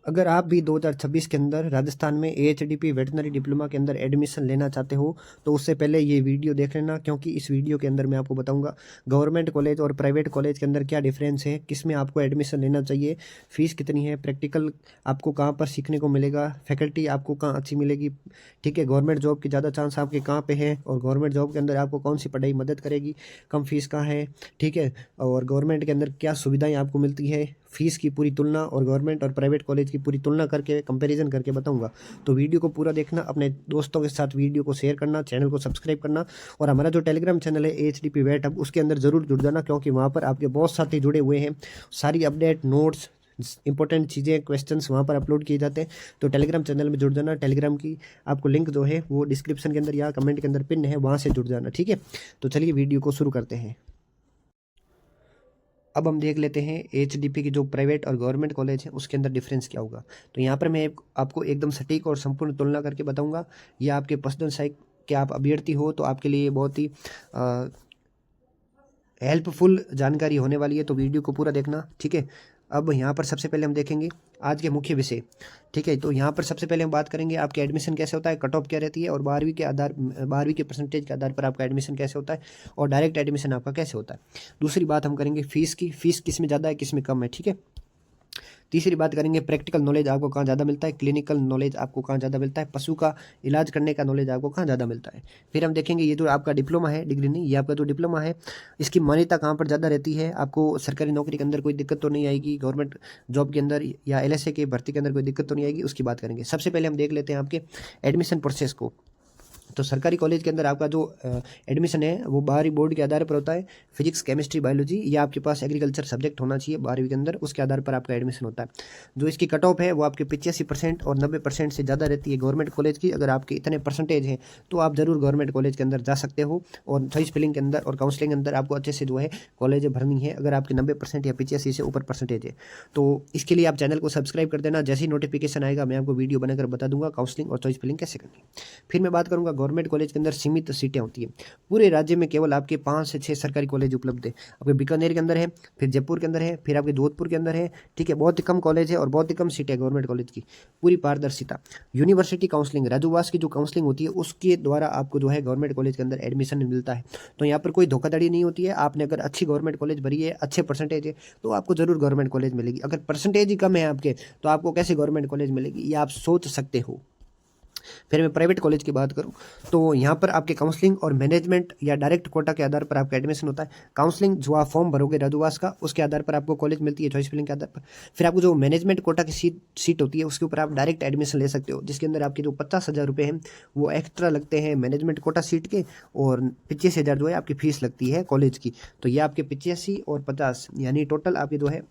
अगर आप भी 2026 के अंदर राजस्थान में एएचडीपी वेटनरी डिप्लोमा के अंदर एडमिशन लेना चाहते हो तो उससे पहले ये वीडियो देख लेना, क्योंकि इस वीडियो के अंदर मैं आपको बताऊंगा गवर्नमेंट कॉलेज और प्राइवेट कॉलेज के अंदर क्या डिफरेंस है, किस में आपको एडमिशन लेना चाहिए, फीस कितनी है, प्रैक्टिकल आपको कहाँ पर सीखने को मिलेगा, फैकल्टी आपको कहाँ अच्छी मिलेगी, ठीक है, गवर्नमेंट जॉब की ज़्यादा चांस आपके कहाँ पे है और गवर्नमेंट जॉब के अंदर आपको कौन सी पढ़ाई मदद करेगी, कम फीस कहाँ है, ठीक है, और गवर्नमेंट के अंदर क्या सुविधाएं आपको मिलती है, फीस की पूरी तुलना और गवर्नमेंट और प्राइवेट कॉलेज की पूरी तुलना करके कंपैरिजन करके बताऊंगा। तो वीडियो को पूरा देखना, अपने दोस्तों के साथ वीडियो को शेयर करना, चैनल को सब्सक्राइब करना और हमारा जो टेलीग्राम चैनल है एचडीपी वेट हब उसके अंदर जरूर जुड़ जाना, क्योंकि वहाँ पर आपके बहुत साथी जुड़े हुए हैं। सारी अपडेट नोट्स इंपॉर्टेंट चीज़ें क्वेश्चंस वहाँ पर अपलोड किए जाते हैं। तो टेलीग्राम चैनल में जुड़ जाना। टेलीग्राम की आपको लिंक जो है वो डिस्क्रिप्शन के अंदर या कमेंट के अंदर पिन है, वहाँ से जुड़ जाना, ठीक है। तो चलिए वीडियो को शुरू करते हैं। अब हम देख लेते हैं एचडीपी की जो प्राइवेट और गवर्नमेंट कॉलेज है उसके अंदर डिफरेंस क्या होगा। तो यहाँ पर मैं आपको एकदम सटीक और संपूर्ण तुलना करके बताऊंगा। ये आपके पर्सनल साइट के आप अभ्यर्थी हो तो आपके लिए बहुत ही हेल्पफुल जानकारी होने वाली है, तो वीडियो को पूरा देखना, ठीक है। अब यहाँ पर सबसे पहले हम देखेंगे आज के मुख्य विषय, ठीक है। तो यहाँ पर सबसे पहले हम बात करेंगे आपके एडमिशन कैसे होता है, कट ऑफ क्या रहती है और 12वीं के परसेंटेज के आधार पर आपका एडमिशन कैसे होता है और डायरेक्ट एडमिशन आपका कैसे होता है। दूसरी बात हम करेंगे फीस की, फीस किस में ज़्यादा है किस में कम है, ठीक है। तीसरी बात करेंगे प्रैक्टिकल नॉलेज आपको कहाँ ज़्यादा मिलता है, क्लिनिकल नॉलेज आपको कहाँ ज़्यादा मिलता है, पशु का इलाज करने का नॉलेज आपको कहाँ ज़्यादा मिलता है। फिर हम देखेंगे ये जो आपका डिप्लोमा है, डिग्री नहीं, ये आपका जो डिप्लोमा है इसकी मान्यता कहाँ पर ज़्यादा रहती है, आपको सरकारी नौकरी के अंदर कोई दिक्कत तो नहीं आएगी, गवर्नमेंट जॉब के अंदर या एलएसए की भर्ती के अंदर कोई दिक्कत तो नहीं आएगी, उसकी बात करेंगे। सबसे पहले हम देख लेते हैं आपके एडमिशन प्रोसेस को। तो सरकारी कॉलेज के अंदर आपका जो एडमिशन है वो बाहरी बोर्ड के आधार पर होता है, फिजिक्स केमिस्ट्री बायोलॉजी या आपके पास एग्रीकल्चर सब्जेक्ट होना चाहिए 12वीं के अंदर, उसके आधार पर आपका एडमिशन होता है। जो इसकी कट ऑफ है वो आपके 85% और 90% से ज़्यादा रहती है गवर्नमेंट कॉलेज की। अगर आपके इतने परसेंटेज हैं तो आप ज़रूर गवर्नमेंट कॉलेज के अंदर जा सकते हो और चॉइस फिलिंग के अंदर और काउंसलिंग के अंदर आपको अच्छे से जो है कॉलेज भरनी है अगर आपके 90% या 85 से ऊपर परसेंटेज है। तो इसके लिए आप चैनल को सब्सक्राइब कर देना, जैसे ही नोटिफिकेशन आएगा मैं आपको वीडियो बनाकर बता दूंगा काउंसलिंग और चॉइस फिलिंग कैसे करनी। फिर मैं बात करूंगा गवर्नमेंट कॉलेज के अंदर सीमित सीटें होती हैं। पूरे राज्य में केवल आपके 5 से 6 सरकारी कॉलेज उपलब्ध है। आपके बीकानेर के अंदर है, फिर जयपुर के अंदर है, फिर आपके जोधपुर के अंदर है, ठीक है। बहुत ही कम कॉलेज है और बहुत ही कम सीटें गवर्नमेंट कॉलेज की। पूरी पारदर्शिता, यूनिवर्सिटी काउंसलिंग, राजूवास की जो काउंसलिंग होती है उसके द्वारा आपको जो है गवर्नमेंट कॉलेज के अंदर एडमिशन मिलता है। तो यहाँ पर कोई धोखाधड़ी नहीं होती है। आपने अगर अच्छी गवर्नमेंट कॉलेज भरी है, अच्छे परसेंटेज है, तो आपको जरूर गवर्नमेंट कॉलेज मिलेगी। अगर परसेंटेज ही कम है आपके तो आपको कैसे गवर्नमेंट कॉलेज मिलेगी, ये आप सोच सकते हो। फिर मैं प्राइवेट कॉलेज की बात करूं तो यहाँ पर आपके काउंसलिंग और मैनेजमेंट या डायरेक्ट कोटा के आधार पर आपका एडमिशन होता है। काउंसलिंग जो आप फॉर्म भरोगे राजूवास का उसके आधार पर आपको कॉलेज मिलती है चॉइस फिलिंग के आधार पर। फिर आपको जो मैनेजमेंट कोटा की सीट होती है उसके ऊपर आप डायरेक्ट एडमिशन ले सकते हो, जिसके अंदर आपके जो 50,000 रुपये हैं वो एक्स्ट्रा लगते हैं मैनेजमेंट कोटा सीट के और 85,000 जो है आपकी फीस लगती है कॉलेज की। तो ये आपके 85 और 50 यानी टोटल आपके जो है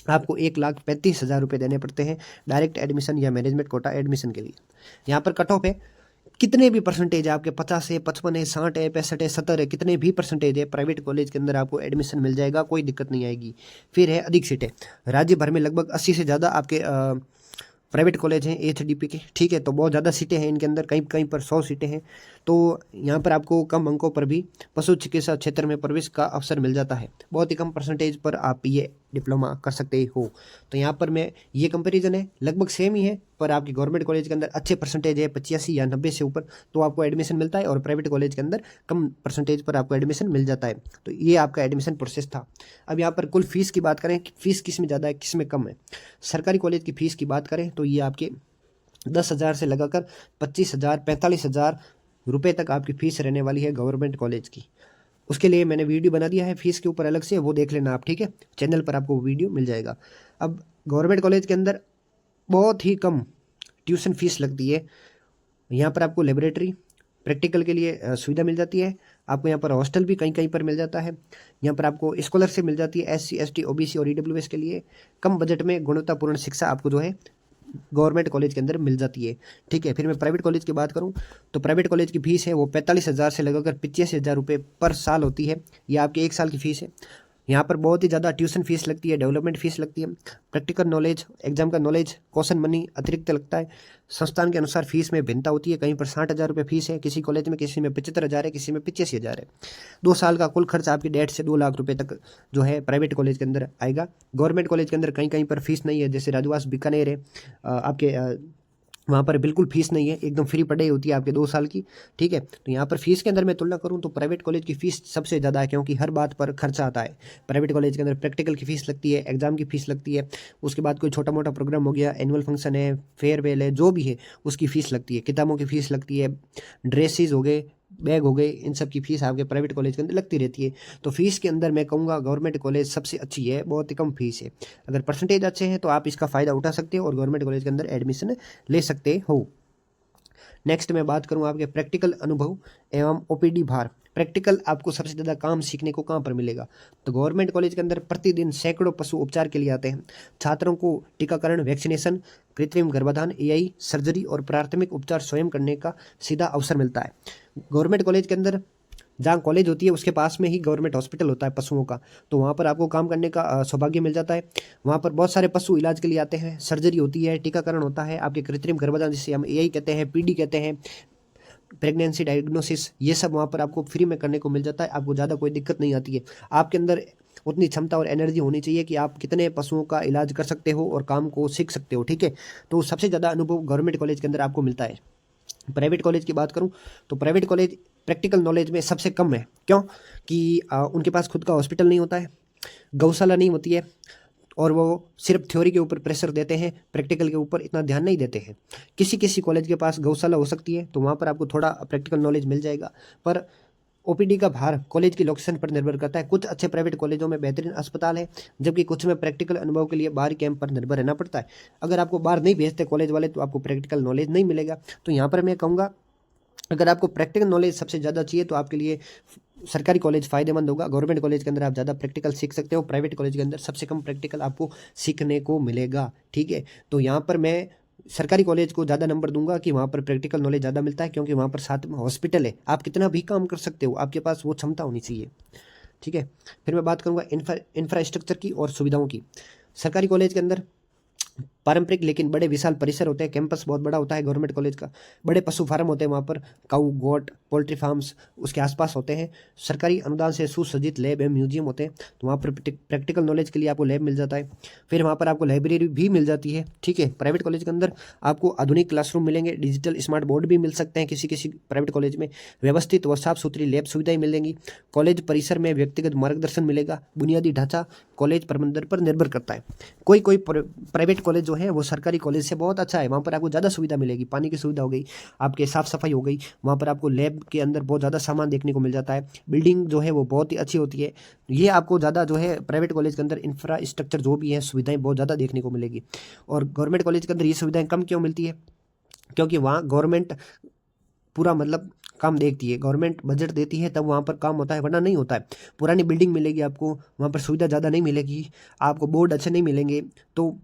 आपको 1,35,000 रुपये देने पड़ते हैं डायरेक्ट एडमिशन या मैनेजमेंट कोटा एडमिशन के लिए। यहाँ पर कट ऑफ है, कितने भी परसेंटेज है आपके 50 है, 55 है, 60 है, 65 है, 70 है, कितने भी परसेंटेज है प्राइवेट कॉलेज के अंदर आपको एडमिशन मिल जाएगा, कोई दिक्कत नहीं आएगी। फिर है अधिक सीटें, राज्य भर में लगभग 80 से ज़्यादा आपके प्राइवेट कॉलेज हैं एचडीपी के, ठीक है। तो बहुत ज़्यादा सीटें हैं इनके अंदर, कहीं कहीं पर 100 सीटें हैं। तो यहाँ पर आपको कम अंकों पर भी पशु चिकित्सा क्षेत्र में प्रवेश का अवसर मिल जाता है। बहुत ही कम परसेंटेज पर आप ये डिप्लोमा कर सकते हो। तो यहाँ पर मैं ये कंपैरिजन है, लगभग सेम ही है, पर आपकी गवर्नमेंट कॉलेज के अंदर अच्छे परसेंटेज है 85 या 90 से ऊपर तो आपको एडमिशन मिलता है और प्राइवेट कॉलेज के अंदर कम परसेंटेज पर आपको एडमिशन मिल जाता है। तो ये आपका एडमिशन प्रोसेस था। अब यहाँ पर कुल फीस की बात करें, फीस किस में ज़्यादा है किस में कम है। सरकारी कॉलेज की फ़ीस की बात करें तो ये आपके 10,000 से लगाकर 25,000 45,000 रुपये तक आपकी फ़ीस रहने वाली है गवर्नमेंट कॉलेज की। उसके लिए मैंने वीडियो बना दिया है फीस के ऊपर अलग से, वो देख लेना आप, ठीक है। चैनल पर आपको वीडियो मिल जाएगा। अब गवर्नमेंट कॉलेज के अंदर बहुत ही कम ट्यूशन फीस लगती है। यहाँ पर आपको लेबोरेटरी प्रैक्टिकल के लिए सुविधा मिल जाती है। आपको यहाँ पर हॉस्टल भी कहीं कहीं पर मिल जाता है। यहाँ पर आपको स्कॉलरशिप मिल जाती है एससी एसटी ओबीसी और ईडब्ल्यूएस के लिए। कम बजट में गुणवत्तापूर्ण शिक्षा आपको जो है गवर्नमेंट कॉलेज के अंदर मिल जाती है, ठीक है। फिर मैं प्राइवेट कॉलेज की बात करूं तो प्राइवेट कॉलेज की फीस है वो 45,000 से लगाकर 85,000 रुपये पर साल होती है। ये आपकी 1 साल की फीस है। यहाँ पर बहुत ही ज़्यादा ट्यूशन फीस लगती है, डेवलपमेंट फीस लगती है, प्रैक्टिकल नॉलेज, एग्जाम का नॉलेज, क्वेश्चन मनी अतिरिक्त लगता है। संस्थान के अनुसार फीस में भिन्नता होती है, कहीं पर 60,000 रुपये फीस है किसी कॉलेज में, किसी में 75,000 है, किसी में 85,000 है। 2 साल का कुल खर्च आपकी 1.5 से 2 लाख रुपये तक जो है प्राइवेट कॉलेज के अंदर आएगा। गवर्नमेंट कॉलेज के अंदर कहीं कहीं पर फीस नहीं है, जैसे राजवास बीकानेर है, आपके वहाँ पर बिल्कुल फीस नहीं है, एकदम फ्री पढ़ाई होती है आपके 2 साल की। ठीक है, तो यहाँ पर फीस के अंदर मैं तुलना करूँ तो प्राइवेट कॉलेज की फ़ीस सबसे ज़्यादा है, क्योंकि हर बात पर खर्चा आता है। प्राइवेट कॉलेज के अंदर प्रैक्टिकल की फ़ीस लगती है, एग्जाम की फ़ीस लगती है, उसके बाद कोई छोटा मोटा प्रोग्राम हो गया, एनुअल फंक्शन है, फेयरवेल है, जो भी है उसकी फ़ीस लगती है, किताबों की फ़ीस लगती है, ड्रेसेस हो गए, बैग हो गए, इन सब की फ़ीस आपके प्राइवेट कॉलेज के अंदर लगती रहती है। तो फीस के अंदर मैं कहूँगा गवर्नमेंट कॉलेज सबसे अच्छी है, बहुत ही कम फीस है। अगर परसेंटेज अच्छे हैं तो आप इसका फ़ायदा उठा सकते हो और गवर्नमेंट कॉलेज के अंदर एडमिशन ले सकते हो। नेक्स्ट मैं बात करूँ आपके प्रैक्टिकल अनुभव एवं ओपीडी भार। प्रैक्टिकल आपको सबसे ज़्यादा काम सीखने को कहाँ पर मिलेगा? तो गवर्नमेंट कॉलेज के अंदर प्रतिदिन सैकड़ों पशु उपचार के लिए आते हैं। छात्रों को टीकाकरण, वैक्सीनेशन, कृत्रिम गर्भाधान, एआई, सर्जरी और प्राथमिक उपचार स्वयं करने का सीधा अवसर मिलता है। गवर्नमेंट कॉलेज के अंदर जहाँ कॉलेज होती है उसके पास में ही गवर्नमेंट हॉस्पिटल होता है पशुओं का, तो वहाँ पर आपको काम करने का सौभाग्य मिल जाता है। वहाँ पर बहुत सारे पशु इलाज के लिए आते हैं, सर्जरी होती है, टीकाकरण होता है, आपके कृत्रिम गर्भाधान जिसे हम एआई कहते हैं, पीडी कहते हैं, प्रेगनेंसी डायग्नोसिस, ये सब वहाँ पर आपको फ्री में करने को मिल जाता है। आपको ज़्यादा कोई दिक्कत नहीं आती है। आपके अंदर उतनी क्षमता और एनर्जी होनी चाहिए कि आप कितने पशुओं का इलाज कर सकते हो और काम को सीख सकते हो। ठीक है, तो सबसे ज़्यादा अनुभव गवर्नमेंट कॉलेज के अंदर आपको मिलता है। प्राइवेट कॉलेज की बात करूं तो प्राइवेट कॉलेज प्रैक्टिकल नॉलेज में सबसे कम है। क्यों? कि उनके पास खुद का हॉस्पिटल नहीं होता है, गौशाला नहीं होती है, और वो सिर्फ थ्योरी के ऊपर प्रेशर देते हैं, प्रैक्टिकल के ऊपर इतना ध्यान नहीं देते हैं। किसी किसी कॉलेज के पास गौशाला हो सकती है, तो वहाँ पर आपको थोड़ा प्रैक्टिकल नॉलेज मिल जाएगा। पर ओपीडी का भार कॉलेज की लोकेशन पर निर्भर करता है। कुछ अच्छे प्राइवेट कॉलेजों में बेहतरीन अस्पताल है, जबकि कुछ में प्रैक्टिकल अनुभव के लिए बाहरी कैंप पर निर्भर रहना पड़ता है। अगर आपको बाहर नहीं भेजते कॉलेज वाले तो आपको प्रैक्टिकल नॉलेज नहीं मिलेगा। तो यहाँ पर मैं कहूँगा अगर आपको प्रैक्टिकल नॉलेज सबसे ज़्यादा चाहिए तो आपके लिए सरकारी कॉलेज फ़ायदेमंद होगा। गवर्नमेंट कॉलेज के अंदर आप ज़्यादा प्रैक्टिकल सीख सकते हो, प्राइवेट कॉलेज के अंदर सबसे कम प्रैक्टिकल आपको सीखने को मिलेगा। ठीक है, तो यहाँ पर मैं सरकारी कॉलेज को ज़्यादा नंबर दूंगा कि वहाँ पर प्रैक्टिकल नॉलेज ज़्यादा मिलता है, क्योंकि वहाँ पर साथ में हॉस्पिटल है, आप कितना भी काम कर सकते हो, आपके पास वो क्षमता होनी चाहिए। ठीक है, फिर मैं बात करूँगा इंफ्रास्ट्रक्चर की और सुविधाओं की। सरकारी कॉलेज के अंदर पारंपरिक लेकिन बड़े विशाल परिसर होते हैं, कैंपस बहुत बड़ा होता है गवर्नमेंट कॉलेज का, बड़े पशु फार्म होते हैं वहाँ पर, काऊ, गोट, पोल्ट्री फार्म्स उसके आसपास होते हैं। सरकारी अनुदान से सुसज्जित लैब एवं म्यूजियम होते हैं, तो वहाँ पर प्रैक्टिकल नॉलेज के लिए आपको लैब मिल जाता है। फिर वहाँ पर आपको लाइब्रेरी भी मिल जाती है। ठीक है, प्राइवेट कॉलेज के अंदर आपको आधुनिक क्लासरूम मिलेंगे, डिजिटल स्मार्ट बोर्ड भी मिल सकते हैं किसी किसी प्राइवेट कॉलेज में, व्यवस्थित व साफ सुथरी लैब सुविधाएं मिलेंगी। कॉलेज परिसर में व्यक्तिगत मार्गदर्शन मिलेगा। बुनियादी ढांचा कॉलेज प्रबंधन पर निर्भर करता है। कोई कोई प्राइवेट कॉलेज जो है वो सरकारी कॉलेज से बहुत अच्छा है, वहाँ पर आपको ज़्यादा सुविधा मिलेगी, पानी की सुविधा हो गई, आपके साफ़ सफाई हो गई, वहाँ पर आपको लैब के अंदर बहुत ज़्यादा सामान देखने को मिल जाता है, बिल्डिंग जो है वो बहुत ही अच्छी होती है। ये आपको ज़्यादा जो है प्राइवेट कॉलेज के अंदर इंफ्रास्ट्रक्चर जो भी है सुविधाएं बहुत ज़्यादा देखने को मिलेगी। और गवर्नमेंट कॉलेज के अंदर ये सुविधाएं कम क्यों मिलती है? क्योंकि वहाँ गवर्नमेंट पूरा मतलब काम देखती है, गवर्नमेंट बजट देती है तब वहाँ पर काम होता है, वरना नहीं होता है। पुरानी बिल्डिंग मिलेगी आपको, वहाँ पर सुविधा ज़्यादा नहीं मिलेगी, आपको बोर्ड अच्छे नहीं मिलेंगे। तो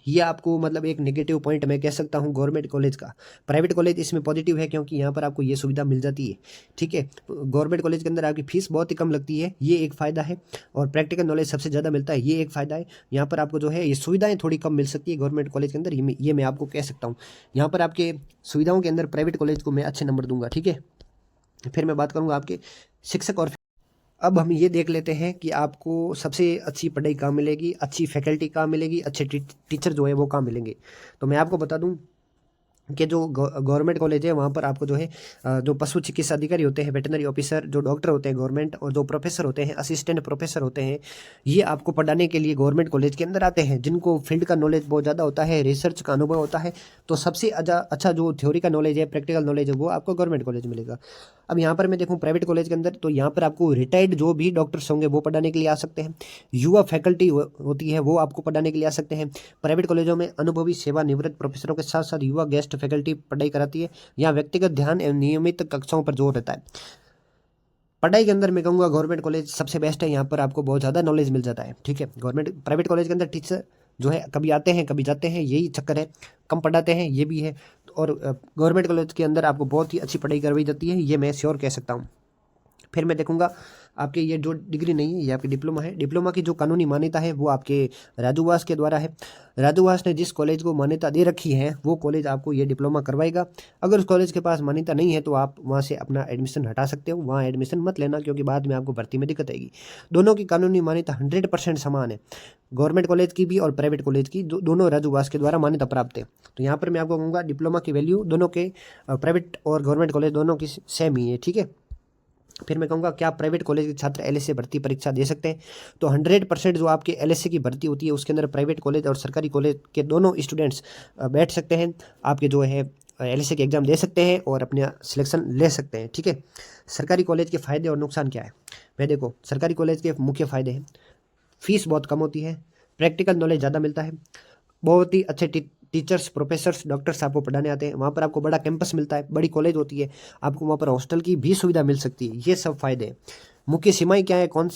ये आपको मतलब एक नेगेटिव पॉइंट मैं कह सकता हूँ गवर्नमेंट कॉलेज का। प्राइवेट कॉलेज इसमें पॉजिटिव है क्योंकि यहाँ पर आपको ये सुविधा मिल जाती है। ठीक है, गवर्नमेंट कॉलेज के अंदर आपकी फीस बहुत ही कम लगती है, ये एक फ़ायदा है, और प्रैक्टिकल नॉलेज सबसे ज़्यादा मिलता है, ये एक फ़ायदा है। यहाँ पर आपको जो है ये सुविधाएँ थोड़ी कम मिल सकती है गवर्नमेंट कॉलेज के अंदर, ये मैं आपको कह सकता हूँ। यहाँ पर आपके सुविधाओं के अंदर प्राइवेट कॉलेज को मैं अच्छे नंबर दूंगा। ठीक है, फिर मैं बात करूँगा आपके शिक्षक और अब हम ये देख लेते हैं कि आपको सबसे अच्छी पढ़ाई कहाँ मिलेगी, अच्छी फैकल्टी कहाँ मिलेगी, अच्छे टीचर जो है वो कहाँ मिलेंगे। तो मैं आपको बता दूं कि जो गवर्नमेंट कॉलेज है वहाँ पर आपको जो है जो पशु चिकित्सा अधिकारी होते हैं, वेटनरी ऑफिसर, जो डॉक्टर होते हैं गवर्नमेंट, और जो प्रोफेसर होते हैं, असिस्टेंट प्रोफेसर होते हैं, ये आपको पढ़ाने के लिए गवर्नमेंट कॉलेज के अंदर आते हैं, जिनको फील्ड का नॉलेज बहुत ज़्यादा होता है, रिसर्च का अनुभव होता है। तो सबसे अच्छा जो थ्योरी का नॉलेज है, प्रैक्टिकल नॉलेज है, वो आपको गवर्नमेंट कॉलेज मिलेगा। अब यहाँ पर मैं देखूँ प्राइवेट कॉलेज के अंदर, तो यहाँ पर आपको रिटायर्ड जो भी डॉक्टर्स होंगे वो पढ़ाने के लिए आ सकते हैं, युवा फैकल्टी होती है वो आपको पढ़ाने के लिए आ सकते हैं। प्राइवेट कॉलेजों में अनुभवी सेवानिवृत्त प्रोफेसरों के साथ साथ युवा गेस्ट फैकल्टी पढ़ाई कराती है। यहाँ व्यक्तिगत ध्यान एवं नियमित कक्षाओं पर जोर रहता है। पढ़ाई के अंदर मैं कहूँगा गवर्नमेंट कॉलेज सबसे बेस्ट है, यहाँ पर आपको बहुत ज़्यादा नॉलेज मिल जाता है। ठीक है, गवर्नमेंट प्राइवेट कॉलेज के अंदर टीचर जो है कभी आते हैं कभी जाते हैं, यही चक्कर है, कम पढ़ाते हैं ये भी है। और गवर्नमेंट कॉलेज के अंदर आपको बहुत ही अच्छी पढ़ाई करवाई जाती है, ये मैं श्योर कह सकता हूँ। फिर मैं देखूंगा आपके ये जो डिग्री नहीं है ये आपकी डिप्लोमा है। डिप्लोमा की जो कानूनी मान्यता है वो आपके राजूवास के द्वारा है। राजूवास ने जिस कॉलेज को मान्यता दे रखी है वो कॉलेज आपको ये डिप्लोमा करवाएगा। अगर उस कॉलेज के पास मान्यता नहीं है तो आप वहाँ से अपना एडमिशन हटा सकते हो, वहाँ एडमिशन मत लेना क्योंकि बाद में आपको भर्ती में दिक्कत आएगी। दोनों की कानूनी मान्यता 100% समान है, गवर्नमेंट कॉलेज की भी और प्राइवेट कॉलेज की, दोनों राजूवास के द्वारा मान्यता प्राप्त है। तो यहाँ पर मैं आपको कहूँगा डिप्लोमा की वैल्यू दोनों के, प्राइवेट और गवर्नमेंट कॉलेज दोनों की सेम ही है, ठीक है। फिर मैं कहूँगा क्या प्राइवेट कॉलेज के छात्र एलएसए भर्ती परीक्षा दे सकते हैं? तो 100% जो आपके एलएसए की भर्ती होती है उसके अंदर प्राइवेट कॉलेज और सरकारी कॉलेज के दोनों स्टूडेंट्स बैठ सकते हैं, आपके जो है एलएसए के एग्ज़ाम दे सकते हैं और अपना सिलेक्शन ले सकते हैं, ठीक है। सरकारी कॉलेज के फ़ायदे और नुकसान क्या है? मैं देखो सरकारी कॉलेज के मुख्य फ़ायदे हैं, फीस बहुत कम होती है, प्रैक्टिकल नॉलेज ज़्यादा मिलता है, बहुत ही अच्छे टीचर्स, प्रोफेसर्स, डॉक्टर्स आपको पढ़ाने आते हैं, वहाँ पर आपको बड़ा कैंपस मिलता है, बड़ी कॉलेज होती है, आपको वहाँ पर हॉस्टल की भी सुविधा मिल सकती है। ये सब फायदे हैं। मुख्य सीमाएं क्या है? कौन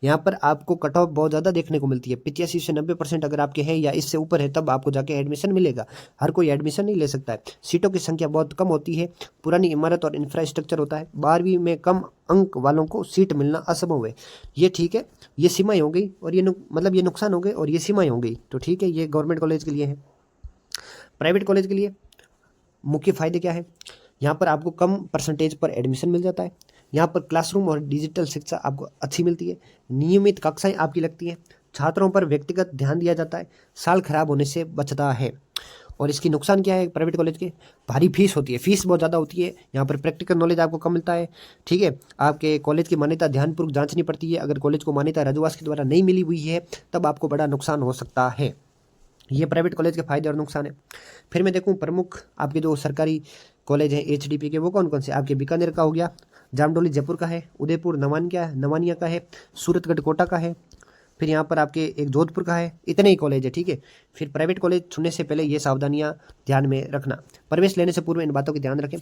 यहाँ पर आपको कट ऑफ बहुत ज़्यादा देखने को मिलती है, 85 से 90% अगर आपके हैं या इससे ऊपर है तब आपको जाके एडमिशन मिलेगा। हर कोई एडमिशन नहीं ले सकता है। सीटों की संख्या बहुत कम होती है, पुरानी इमारत और इंफ्रास्ट्रक्चर होता है, 12वीं में कम अंक वालों को सीट मिलना असंभव है। ये ठीक है, ये सीमाएं हो गई और ये मतलब ये नुकसान हो गए और ये सीमाएं हो गई, तो ठीक है, ये गवर्नमेंट कॉलेज के लिए है। प्राइवेट कॉलेज के लिए मुख्य फायदे क्या है? यहाँ पर आपको कम परसेंटेज पर एडमिशन मिल जाता है, यहाँ पर क्लासरूम और डिजिटल शिक्षा आपको अच्छी मिलती है, नियमित कक्षाएं आपकी लगती हैं, छात्रों पर व्यक्तिगत ध्यान दिया जाता है, साल खराब होने से बचता है। और इसकी नुकसान क्या है प्राइवेट कॉलेज के? भारी फीस होती है, फीस बहुत ज़्यादा होती है, यहाँ पर प्रैक्टिकल नॉलेज आपको कम मिलता है, ठीक है। आपके कॉलेज की मान्यता ध्यानपूर्वक जांचनी पड़ती है, अगर कॉलेज को मान्यता राजूवास के द्वारा नहीं मिली हुई है तब आपको बड़ा नुकसान हो सकता है। ये प्राइवेट कॉलेज के फायदे और नुकसान है। फिर मैं देखूं प्रमुख आपके जो सरकारी कॉलेज हैं एचडीपी के, वो कौन कौन से? आपके बीकानेर का हो गया, जामडोली जयपुर का है, उदयपुर नवानिया का है, सूरतगढ़ कोटा का है, फिर यहाँ पर आपके एक जोधपुर का है। इतने ही कॉलेज है, ठीक है। फिर प्राइवेट कॉलेज चुनने से पहले ये सावधानियाँ ध्यान में रखना, प्रवेश लेने से पूर्व इन बातों की ध्यान रखें।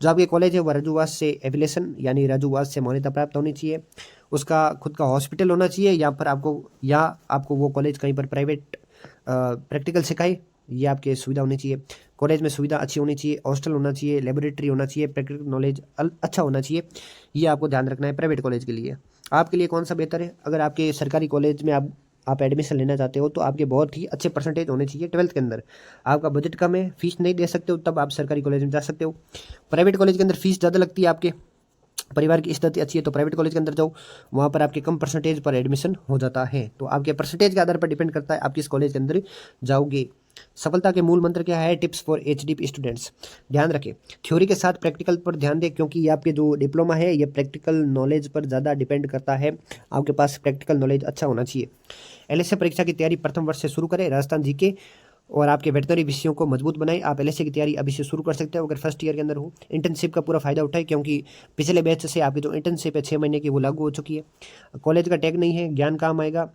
जो आपके कॉलेज है वह राजूवास से एफिलिएशन यानी राजूवास से मान्यता प्राप्त होनी चाहिए, उसका खुद का हॉस्पिटल होना चाहिए, यहाँ पर आपको वो कॉलेज कहीं पर प्राइवेट प्रैक्टिकल सिखाए, ये आपके सुविधा होनी चाहिए। कॉलेज में सुविधा अच्छी होनी चाहिए, हॉस्टल होना चाहिए, लेबोरेटरी होना चाहिए, प्रैक्टिकल नॉलेज अच्छा होना चाहिए, ये आपको ध्यान रखना है प्राइवेट कॉलेज के लिए। आपके लिए कौन सा बेहतर है? अगर आपके सरकारी कॉलेज में आप एडमिशन लेना चाहते हो तो आपके बहुत ही अच्छे परसेंटेज होने चाहिए 12th के अंदर, आपका बजट कम है, फीस नहीं दे सकते हो, तब आप सरकारी कॉलेज में जा सकते हो। प्राइवेट कॉलेज के अंदर फीस ज़्यादा लगती है, आपके परिवार की स्थिति अच्छी है तो प्राइवेट कॉलेज के अंदर जाओ, वहाँ पर आपके कम परसेंटेज पर एडमिशन हो जाता है। तो आपके परसेंटेज के आधार पर डिपेंड करता है आप किस कॉलेज के अंदर जाओगे। सफलता के मूल मंत्र क्या है? Tips for HDP students. ध्यान रखें, थ्योरी के साथ प्रैक्टिकल पर ध्यान दें, क्योंकि ये आपके जो डिप्लोमा है ये प्रैक्टिकल नॉलेज पर ज़्यादा डिपेंड करता है, आपके पास प्रैक्टिकल नॉलेज अच्छा होना चाहिए। एलएसए परीक्षा की तैयारी प्रथम वर्ष से शुरू करें, राजस्थान जीके और आपके वेटनरी विषयों को मजबूत बनाए। आप एलएसए की तैयारी अभी से शुरू कर सकते हो अगर फर्स्ट ईयर के अंदर हो। इंटर्नशिप का पूरा फायदा उठाए, क्योंकि पिछले बैच से आपकी जो इंटर्नशिप है 6 महीने की वो लागू हो चुकी है। कॉलेज का टैग नहीं है, ज्ञान काम आएगा।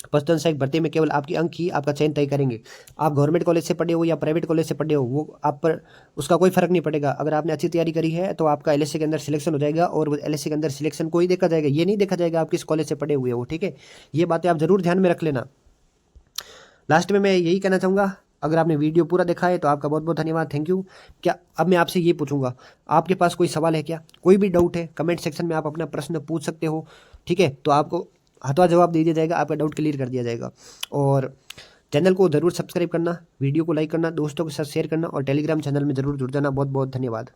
पशुधन सहायक भर्ती में केवल आपकी अंक ही आपका चयन तय करेंगे। आप गवर्नमेंट कॉलेज से पढ़े हो या प्राइवेट कॉलेज से पढ़े हो वो आप पर उसका कोई फर्क नहीं पड़ेगा। अगर आपने अच्छी तैयारी करी है तो आपका एलएसए के अंदर सिलेक्शन हो जाएगा, और एलएसए के अंदर सिलेक्शन को ही देखा जाएगा, ये नहीं देखा जाएगा आप किस कॉलेज से पढ़े हुए हो, ठीक है। ये बातें आप जरूर ध्यान में रख लेना। लास्ट में मैं यही कहना चाहूँगा, अगर आपने वीडियो पूरा देखा है तो आपका बहुत बहुत धन्यवाद, थैंक यू। क्या अब मैं आपसे ये पूछूंगा, आपके पास कोई सवाल है क्या? कोई भी डाउट है कमेंट सेक्शन में आप अपना प्रश्न पूछ सकते हो, ठीक है। तो आपको हाथों जवाब दे दिया जाएगा, आपका डाउट क्लियर कर दिया जाएगा। और चैनल को ज़रूर सब्सक्राइब करना, वीडियो को लाइक करना, दोस्तों के साथ शेयर करना और टेलीग्राम चैनल में ज़रूर जुड़ जाना। बहुत बहुत धन्यवाद।